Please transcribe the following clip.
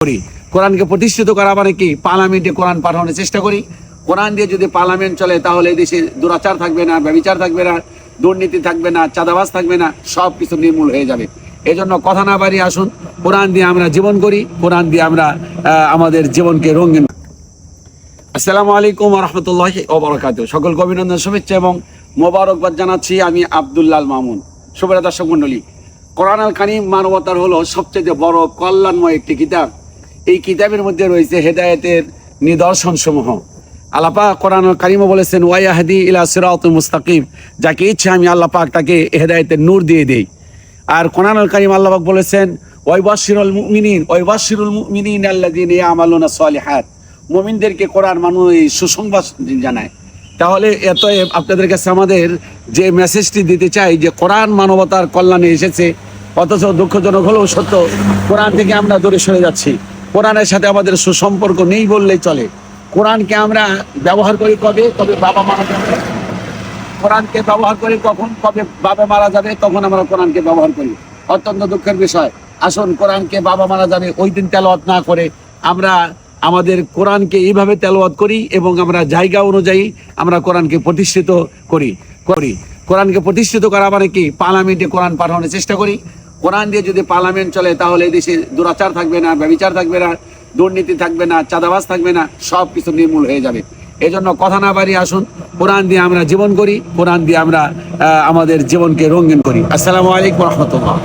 করি। কোরআনকে প্রতিষ্ঠিত করা মানে কি? পার্লামেন্টে কোরআন পাঠানোর চেষ্টা করি। কোরআন দিয়ে যদি পার্লামেন্ট চলে তাহলে এই দেশে দুরাচার থাকবে না, ব্যভিচার থাকবে না, দুর্নীতি থাকবে না, চাঁদাবাজ থাকবে না, সব কিছু নির্মূল হয়ে যাবে। এজন্য কথা না বাড়িয়ে আসুন, কোরআন দিয়ে আমরা জীবন করি, কোরআন দিয়ে আমরা আমাদের জীবনকে রঙিন। আসসালামু আলাইকুম রহমতুল্লাহি ওয়া বারাকাতুহু। সকলকে অভিনন্দন, শুভেচ্ছা এবং মোবারকবাদ জানাচ্ছি। আমি আব্দুল্লাহ মামুন। সুপ্রিয় দর্শক মণ্ডলী, কোরআন আল কারীম মানবতার হলো সবচেয়ে বড় কল্যাণময় একটি কিতাব। এই কিতাবের মধ্যে রয়েছে হেদায়েতের নিদর্শন সমূহ। আল্লাহ পাক কোরআন আল কারীমে বলেছেন, ওয়া ইয়াহদি ইলা সিরাতিল মুস্তাকিম, যাকে ইচ্ছা আমি আল্লাহ পাক তাকে হেদায়েতের নূর দিয়ে দেই। আর কোরআন আল কারীম আল্লাহ পাক বলেছেন, ওয়াইবাশশিরুল মুমিনিন আল্লাযীনা ইয়ামালুনা সলিহাত, মুমিনদেরকে কোরআন সুসংবাদ জানায়। তাহলে এত আপনাদের কাছে আমাদের যে মেসেজটি দিতে চাই যে কোরআন মানবতার কল্যাণে এসেছে, অথচ দুঃখজনক হলেও সত্য, কোরআন থেকে আমরা দূরে সরে যাচ্ছি। কোরআনের সাথে আমাদের সুসম্পর্ক নেই বললেই চলে। কোরআনকে আমরা ব্যবহার করি কবে বাবা মারা যাবে। কোরআনকে ব্যবহার করি কখন? কবে বাবা মারা যাবে তখন আমরা কোরআনকে ব্যবহার করি। অত্যন্ত দুঃখের বিষয়। আসুন, কোরআনকে বাবা মারা যাবে ওই দিন তেলাওয়াত না করে আমরা আমাদের কোরআনকে এইভাবে তেলাওয়াত করি এবং আমরা জায়গা অনুযায়ী আমরা কোরআনকে প্রতিষ্ঠিত করি। কোরআনকে প্রতিষ্ঠিত করা মানে কি? পার্লামেন্টে কোরআন পাঠানোর চেষ্টা করি। কোরআন দিয়ে যদি পার্লামেন্ট চলে তাহলে এই দেশে দুরাচার থাকবে না, ব্যভিচার থাকবে না, দুর্নীতি থাকবে না, চাঁদাবাজ থাকবে না, সব কিছু নির্মূল হয়ে যাবে। এজন্য কথা না বাড়িয়ে আসুন, কোরআন দিয়ে আমরা জীবন করি, কোরআন দিয়ে আমরা আমাদের জীবনকে রঙিন করি। আসসালামু আলাইকুম রহমতুল্লাহ।